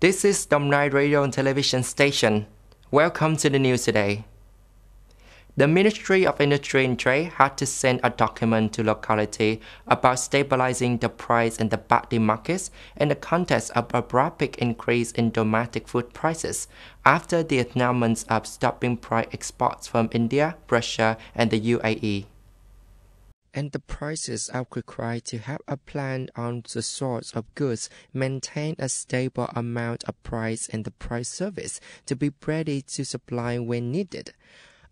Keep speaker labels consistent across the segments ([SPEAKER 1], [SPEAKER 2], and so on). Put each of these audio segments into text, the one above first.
[SPEAKER 1] This is Dom Nai Radio and Television Station. Welcome to the news today. The Ministry of Industry and Trade had to send a document to locality about stabilizing the price in the body markets in the context of a rapid increase in domestic food prices after the announcement of stopping price exports from India, Russia, and the UAE. And the prices are required to have a plan on the source of goods, maintain a stable amount of price and the price service to be ready to supply when needed.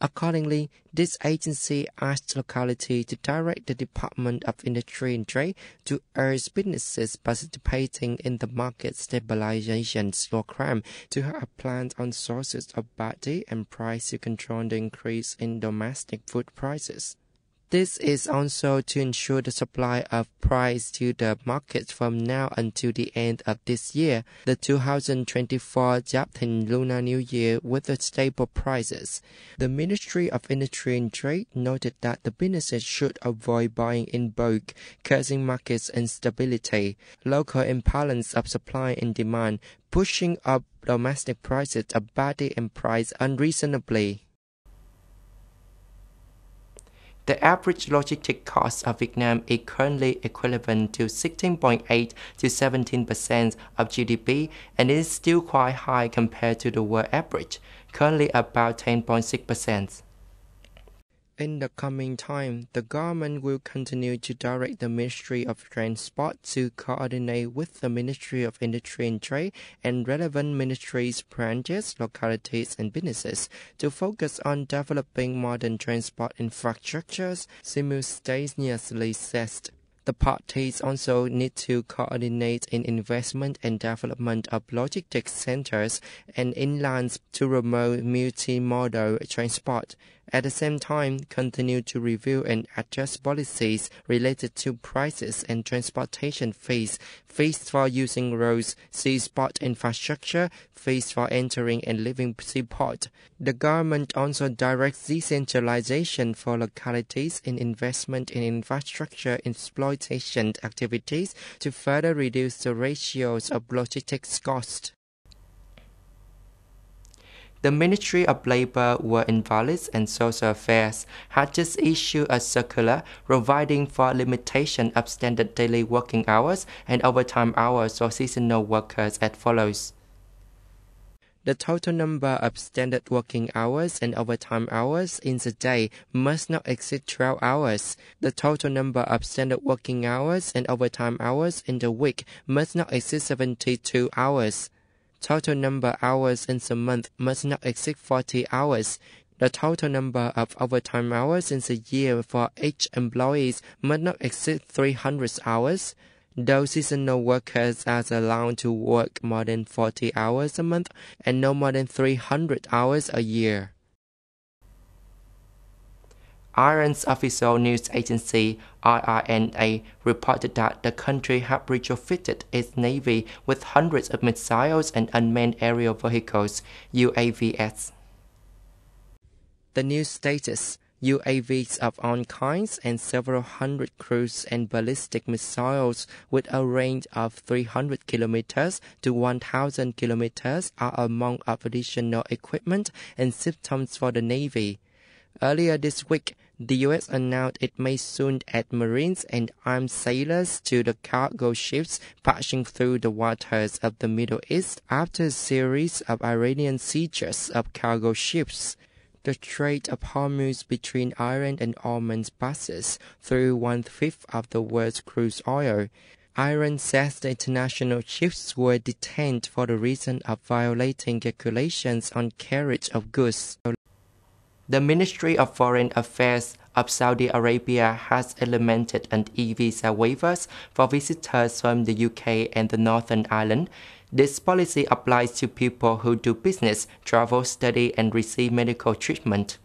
[SPEAKER 1] Accordingly, this agency asked locality to direct the Department of Industry and Trade to urge businesses participating in the market stabilization program to have a plan on sources of body and price to control the increase in domestic food prices. This is also to ensure the supply of price to the market from now until the end of this year, the 2024 Japan Lunar New Year, with the stable prices. The Ministry of Industry and Trade noted that the businesses should avoid buying in bulk, causing market instability, local imbalance of supply and demand, pushing up domestic prices of body and price unreasonably. The average logistic cost of Vietnam is currently equivalent to 16.8 to 17% of GDP and is still quite high compared to the world average, currently about 10.6%. In the coming time, the government will continue to direct the Ministry of Transport to coordinate with the Ministry of Industry and Trade and relevant ministries, branches, localities, and businesses to focus on developing modern transport infrastructures simultaneously. The parties also need to coordinate in investment and development of logistics centers and inlands to promote multimodal transport. At the same time, continue to review and adjust policies related to prices and transportation fees for using roads, seaport infrastructure, fees for entering and leaving seaport. The government also directs decentralization for localities in investment in infrastructure exploitation activities to further reduce the ratios of logistics cost. The Ministry of Labor, Work Invalids and Social Affairs had just issued a circular providing for limitation of standard daily working hours and overtime hours for seasonal workers as follows. The total number of standard working hours and overtime hours in the day must not exceed 12 hours. The total number of standard working hours and overtime hours in the week must not exceed 72 hours. Total number of hours in the month must not exceed 40 hours. The total number of overtime hours in the year for each employee must not exceed 300 hours. Those seasonal workers are allowed to work more than 40 hours a month and no more than 300 hours a year. Iran's official news agency IRNA reported that the country had retrofitted its navy with hundreds of missiles and unmanned aerial vehicles (UAVs). The news states UAVs of all kinds and several hundred cruise and ballistic missiles with a range of 300 kilometers to 1,000 kilometers are among additional equipment and systems for the Navy. Earlier this week, the U.S. announced it may soon add Marines and armed sailors to the cargo ships passing through the waters of the Middle East after a series of Iranian sieges of cargo ships. The Strait of Hormuz between Iran and Oman passes through 1/5 of the world's crude oil. Iran says the international ships were detained for the reason of violating regulations on carriage of goods. The Ministry of Foreign Affairs of Saudi Arabia has implemented an e-visa waivers for visitors from the UK and the Northern Ireland. This policy applies to people who do business, travel, study, and receive medical treatment.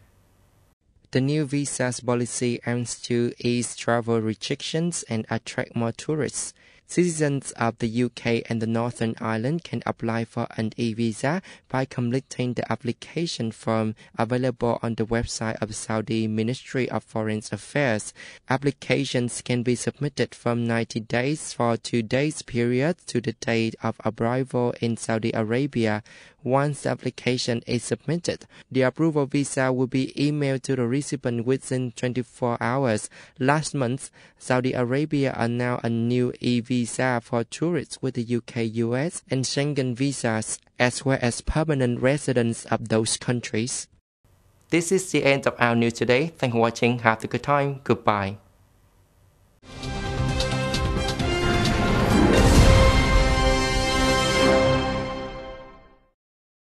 [SPEAKER 1] The new visas policy aims to ease travel restrictions and attract more tourists. Citizens of the UK and the Northern Ireland can apply for an e-visa by completing the application form available on the website of Saudi Ministry of Foreign Affairs. Applications can be submitted from 90 days for 2 days period to the date of arrival in Saudi Arabia. Once the application is submitted, the approval visa will be emailed to the recipient within 24 hours. Last month, Saudi Arabia announced a new e-visa for tourists with the UK, US, and Schengen visas, as well as permanent residents of those countries. This is the end of our news today. Thanks for watching. Have a good time. Goodbye.